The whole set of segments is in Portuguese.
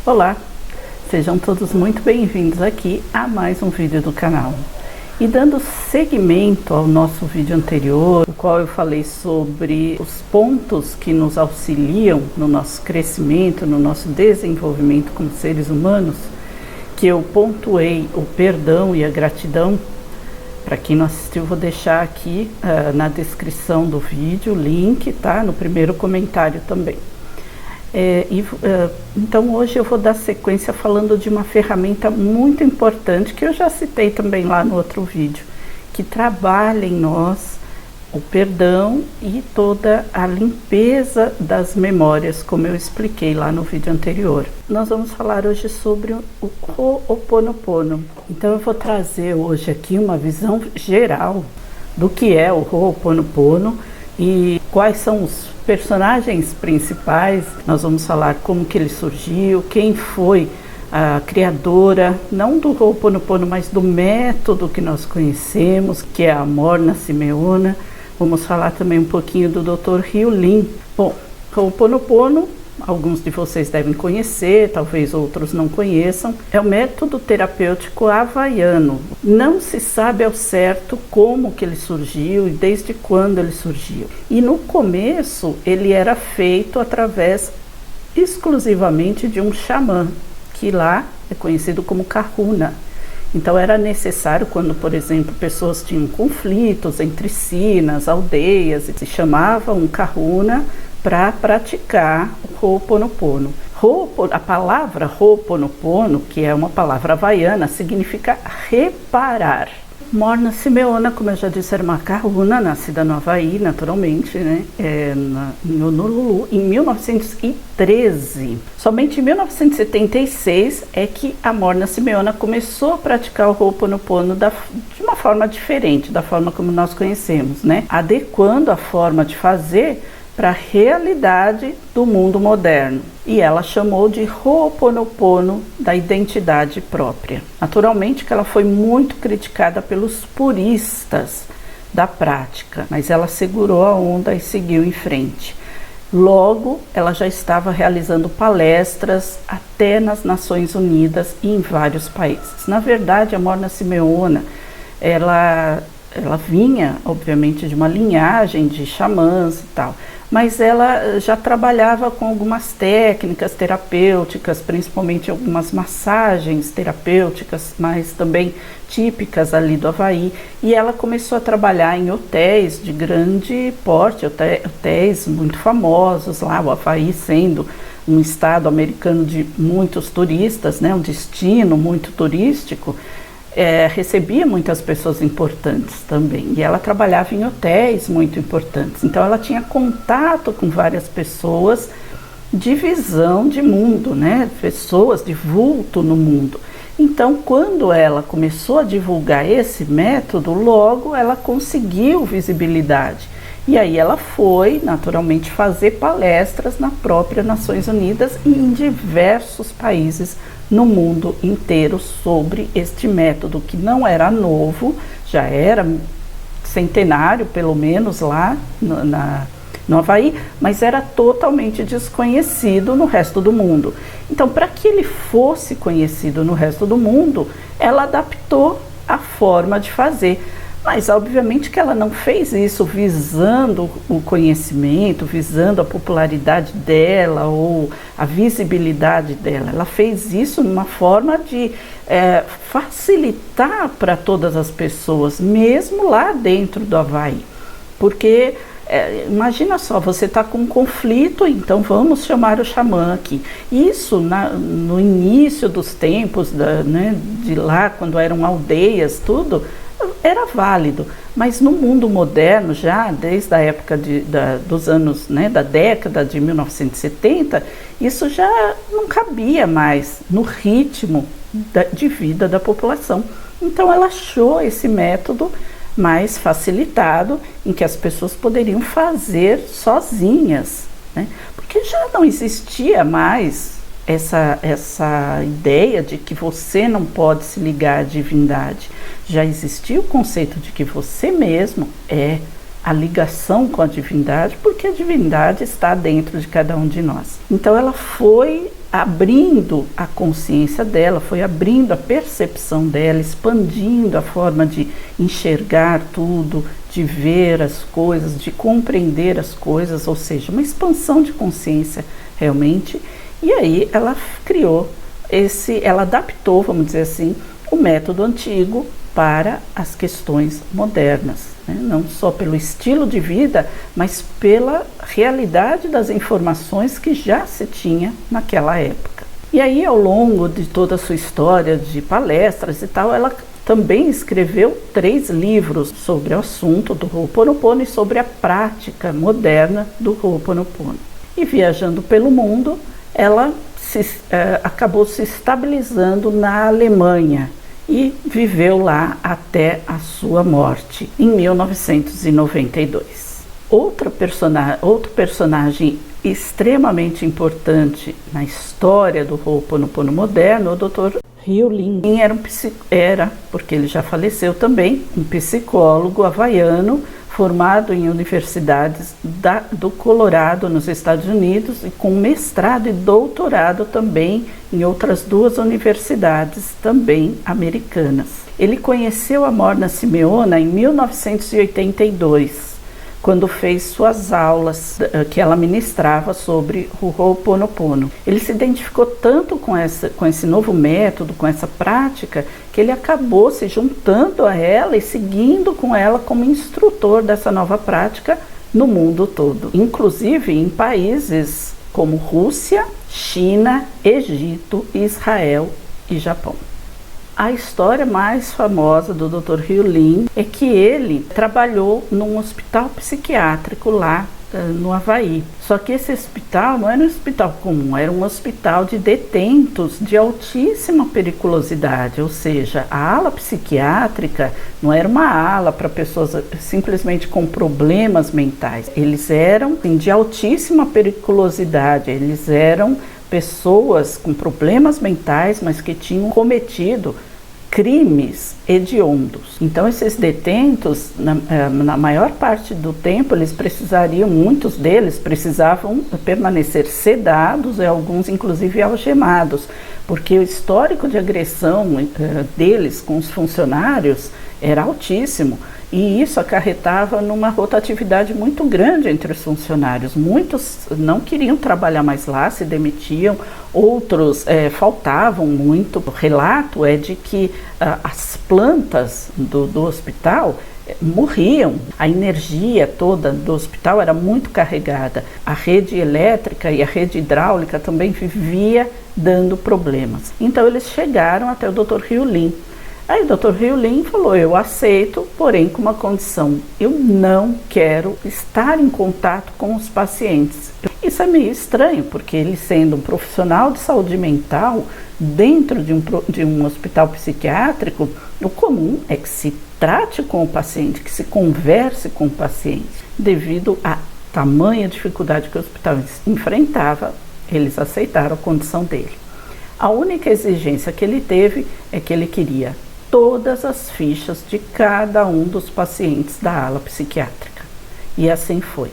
Olá, sejam todos muito bem-vindos aqui a mais um vídeo do canal. E dando seguimento ao nosso vídeo anterior, no qual eu falei sobre os pontos que nos auxiliam no nosso crescimento, no nosso desenvolvimento como seres humanos, que eu pontuei o perdão e a gratidão. Para quem não assistiu, vou deixar aqui na descrição do vídeo o link, tá? No primeiro comentário também. Então hoje eu vou dar sequência falando de uma ferramenta muito importante que eu já citei também lá no outro vídeo, que trabalha em nós o perdão e toda a limpeza das memórias, como eu expliquei lá no vídeo anterior. Nós vamos falar hoje sobre o Ho'oponopono. Então eu vou trazer hoje aqui uma visão geral do que é o Ho'oponopono e quais são os personagens principais. Nós vamos falar como que ele surgiu, quem foi a criadora, não do Ho'oponopono, mas do método que nós conhecemos, que é a Morna Simeona. Vamos falar também um pouquinho do Dr. Hyu Lin. Bom, Ho'oponopono, alguns de vocês devem conhecer, talvez outros não conheçam, é o método terapêutico havaiano. Não se sabe ao certo como que ele surgiu e desde quando ele surgiu. E no começo ele era feito através exclusivamente de um xamã, que lá é conhecido como kahuna. Então era necessário quando, por exemplo, pessoas tinham conflitos entre si, nas aldeias, e se chamava um kahuna para praticar o Ho'oponopono. A palavra Ho'oponopono, que é uma palavra havaiana, significa reparar. Morna Simeona, como eu já disse, era uma kahuna nascida no Havaí, naturalmente, né? Em Honolulu, em 1913. Somente em 1976 é que a Morna Simeona começou a praticar o Ho'oponopono de uma forma diferente, da forma como nós conhecemos, né? Adequando a forma de fazer para a realidade do mundo moderno. E ela chamou de Ho'oponopono da identidade própria. Naturalmente que ela foi muito criticada pelos puristas da prática, mas ela segurou a onda e seguiu em frente. Logo, ela já estava realizando palestras até nas Nações Unidas e em vários países. Na verdade, a Morna Simeona, ela vinha, obviamente, de uma linhagem de xamãs e tal, mas ela já trabalhava com algumas técnicas terapêuticas, principalmente algumas massagens terapêuticas, mas também típicas ali do Havaí, e ela começou a trabalhar em hotéis de grande porte, hotéis muito famosos lá, o Havaí sendo um estado americano de muitos turistas, né, um destino muito turístico. Recebia muitas pessoas importantes também, e ela trabalhava em hotéis muito importantes, então ela tinha contato com várias pessoas de visão de mundo, né? Pessoas de vulto no mundo. Então, quando ela começou a divulgar esse método, logo ela conseguiu visibilidade. E aí ela foi, naturalmente, fazer palestras na própria Nações Unidas e em diversos países no mundo inteiro sobre este método, que não era novo, já era centenário, pelo menos lá no Havaí, mas era totalmente desconhecido no resto do mundo. Então, para que ele fosse conhecido no resto do mundo, ela adaptou a forma de fazer. Mas, obviamente, que ela não fez isso visando o conhecimento, visando a popularidade dela ou a visibilidade dela. Ela fez isso numa forma de facilitar para todas as pessoas, mesmo lá dentro do Havaí. Porque, imagina só, você está com um conflito, então vamos chamar o xamã aqui. Isso no início dos tempos, de lá, quando eram aldeias, tudo, era válido, mas no mundo moderno, já desde a época dos anos, né, da década de 1970, isso já não cabia mais no ritmo de vida da população. Então ela achou esse método mais facilitado, em que as pessoas poderiam fazer sozinhas, né? Porque já não existia mais essa ideia de que você não pode se ligar à divindade. Já existia o conceito de que você mesmo é a ligação com a divindade, porque a divindade está dentro de cada um de nós. Então ela foi abrindo a consciência dela, foi abrindo a percepção dela, expandindo a forma de enxergar tudo, de ver as coisas, de compreender as coisas, ou seja, uma expansão de consciência realmente. E aí ela criou ela adaptou, vamos dizer assim, o método antigo para as questões modernas, né? Não só pelo estilo de vida, mas pela realidade das informações que já se tinha naquela época. E aí, ao longo de toda a sua história de palestras e tal, ela também escreveu 3 livros sobre o assunto do Ho'oponopono e sobre a prática moderna do Ho'oponopono. E viajando pelo mundo, ela acabou se estabilizando na Alemanha e viveu lá até a sua morte, em 1992. Outro personagem extremamente importante na história do Ho'oponopono moderno, o Dr. Ryu Lin, era, porque ele já faleceu também, um psicólogo havaiano, formado em universidades do Colorado, nos Estados Unidos, e com mestrado e doutorado também em outras 2 universidades também americanas. Ele conheceu a Morna Simeona em 1982, quando fez suas aulas que ela ministrava sobre o Ho'oponopono. Ele se identificou tanto com esse novo método, com essa prática, que ele acabou se juntando a ela e seguindo com ela como instrutor dessa nova prática no mundo todo, inclusive em países como Rússia, China, Egito, Israel e Japão. A história mais famosa do Dr. Ryu Lin é que ele trabalhou num hospital psiquiátrico lá no Havaí. Só que esse hospital não era um hospital comum, era um hospital de detentos de altíssima periculosidade, ou seja, a ala psiquiátrica não era uma ala para pessoas simplesmente com problemas mentais. Eles eram de altíssima periculosidade, eles eram pessoas com problemas mentais, mas que tinham cometido crimes hediondos. Então esses detentos, na maior parte do tempo, muitos deles precisavam permanecer sedados e alguns inclusive algemados, porque o histórico de agressão deles com os funcionários era altíssimo. E isso acarretava numa rotatividade muito grande entre os funcionários. Muitos não queriam trabalhar mais lá, se demitiam, outros faltavam muito. O relato é de que as plantas do hospital morriam. A energia toda do hospital era muito carregada. A rede elétrica e a rede hidráulica também vivia dando problemas. Então eles chegaram até o Dr. Ryu Lin. Aí o Dr. Ryu Lin falou: eu aceito, porém com uma condição, eu não quero estar em contato com os pacientes. Isso é meio estranho, porque ele, sendo um profissional de saúde mental dentro de um hospital psiquiátrico, o comum é que se trate com o paciente, que se converse com o paciente. Devido à tamanha dificuldade que o hospital enfrentava, eles aceitaram a condição dele. A única exigência que ele teve é que ele queria todas as fichas de cada um dos pacientes da ala psiquiátrica. E assim foi.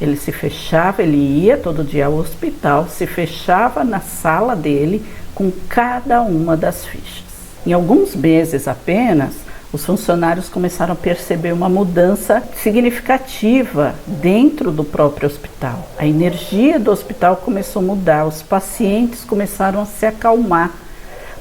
Ele se fechava, ele ia todo dia ao hospital, se fechava na sala dele com cada uma das fichas. Em alguns meses apenas, os funcionários começaram a perceber uma mudança significativa dentro do próprio hospital. A energia do hospital começou a mudar, os pacientes começaram a se acalmar.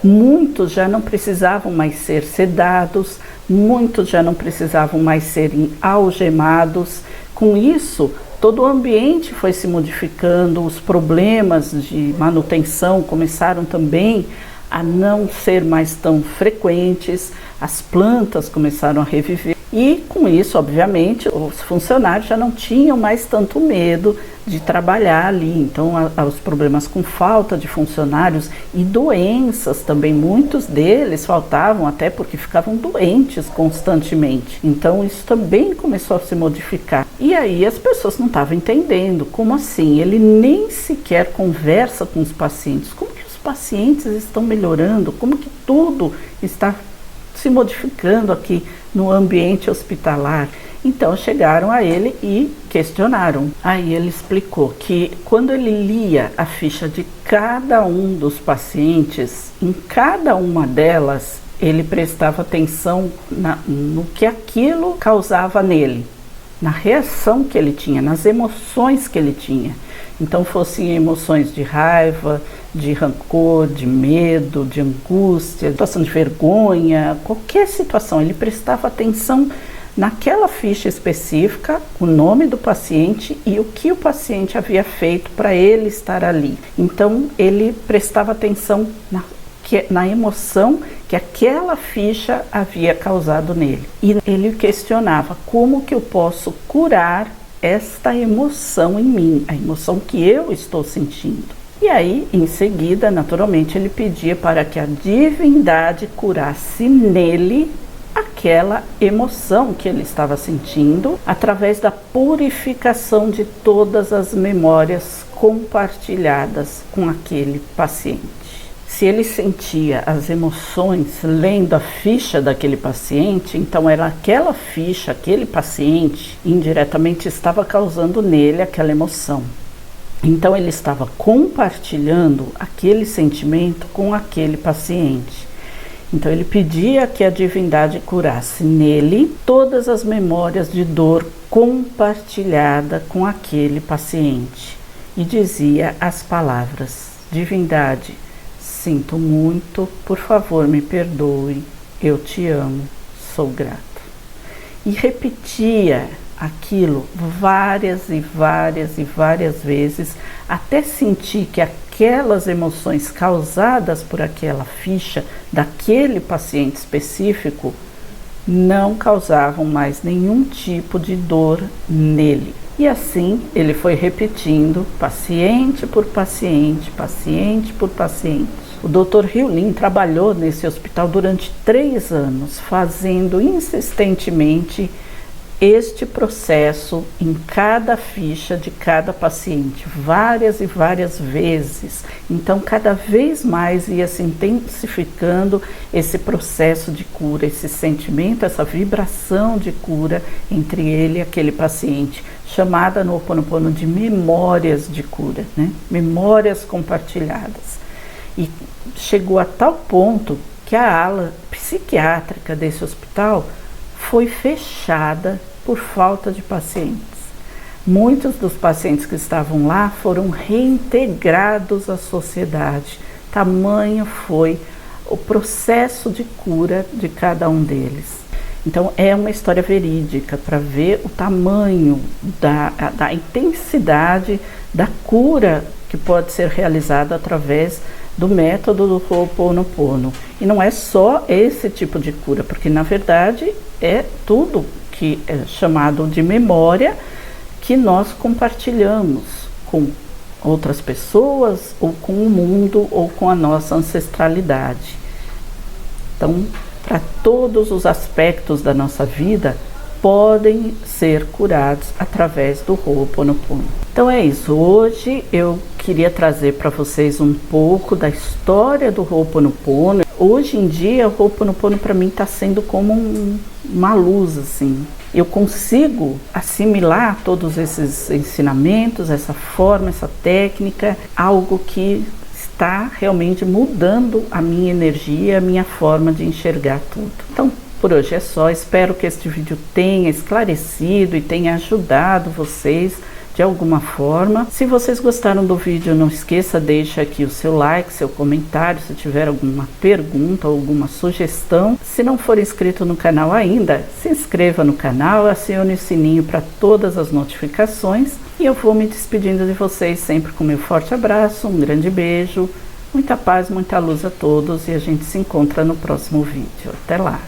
Muitos já não precisavam mais ser sedados, muitos já não precisavam mais serem algemados. Com isso, todo o ambiente foi se modificando, os problemas de manutenção começaram também a não ser mais tão frequentes, as plantas começaram a reviver. E com isso, obviamente, os funcionários já não tinham mais tanto medo de trabalhar ali. Então, os problemas com falta de funcionários e doenças também, muitos deles faltavam até porque ficavam doentes constantemente. Então, isso também começou a se modificar. E aí as pessoas não estavam entendendo, como assim? Ele nem sequer conversa com os pacientes. Como que os pacientes estão melhorando? Como que tudo está se modificando aqui no ambiente hospitalar? Então chegaram a ele e questionaram. Aí ele explicou que quando ele lia a ficha de cada um dos pacientes, em cada uma delas ele prestava atenção no que aquilo causava nele, na reação que ele tinha, nas emoções que ele tinha. Então fossem emoções de raiva, de rancor, de medo, de angústia, situação de vergonha, qualquer situação, ele prestava atenção naquela ficha específica, o nome do paciente e o que o paciente havia feito para ele estar ali. Então ele prestava atenção na emoção que aquela ficha havia causado nele. E ele questionava: como que eu posso curar esta emoção em mim, a emoção que eu estou sentindo? E aí, em seguida, naturalmente, ele pedia para que a divindade curasse nele aquela emoção que ele estava sentindo, através da purificação de todas as memórias compartilhadas com aquele paciente. Se ele sentia as emoções lendo a ficha daquele paciente, então era aquela ficha, aquele paciente, indiretamente estava causando nele aquela emoção. Então ele estava compartilhando aquele sentimento com aquele paciente. Então ele pedia que a divindade curasse nele todas as memórias de dor compartilhada com aquele paciente. E dizia as palavras: divindade, sinto muito, por favor me perdoe, eu te amo, sou grato. E repetia aquilo várias e várias e várias vezes, até sentir que aquelas emoções causadas por aquela ficha daquele paciente específico não causavam mais nenhum tipo de dor nele. E assim ele foi repetindo, paciente por paciente, paciente por paciente. O Dr. Hew Leen trabalhou nesse hospital durante 3 anos, fazendo insistentemente este processo em cada ficha de cada paciente, várias e várias vezes. Então, cada vez mais ia se intensificando esse processo de cura, esse sentimento, essa vibração de cura entre ele e aquele paciente, chamada no Ho Oponopono de memórias de cura, né? Memórias compartilhadas. E chegou a tal ponto que a ala psiquiátrica desse hospital foi fechada por falta de pacientes. Muitos dos pacientes que estavam lá foram reintegrados à sociedade. Tamanho foi o processo de cura de cada um deles. Então é uma história verídica para ver o tamanho da intensidade da cura que pode ser realizada através do método do Ho Oponopono. E não é só esse tipo de cura, porque na verdade é tudo que é chamado de memória que nós compartilhamos com outras pessoas, ou com o mundo, ou com a nossa ancestralidade. Então, para todos os aspectos da nossa vida, podem ser curados através do Ho Oponopono. Então é isso, hoje eu queria trazer para vocês um pouco da história do Ho Oponopono. Hoje em dia o Ho Oponopono para mim está sendo como uma luz assim. Eu consigo assimilar todos esses ensinamentos, essa forma, essa técnica, algo que está realmente mudando a minha energia, a minha forma de enxergar tudo. Então, por hoje é só. Espero que este vídeo tenha esclarecido e tenha ajudado vocês de alguma forma. Se vocês gostaram do vídeo, não esqueça, deixa aqui o seu like, seu comentário, se tiver alguma pergunta ou alguma sugestão. Se não for inscrito no canal ainda, se inscreva no canal, acione o sininho para todas as notificações. E eu vou me despedindo de vocês sempre com meu forte abraço, um grande beijo, muita paz, muita luz a todos e a gente se encontra no próximo vídeo. Até lá!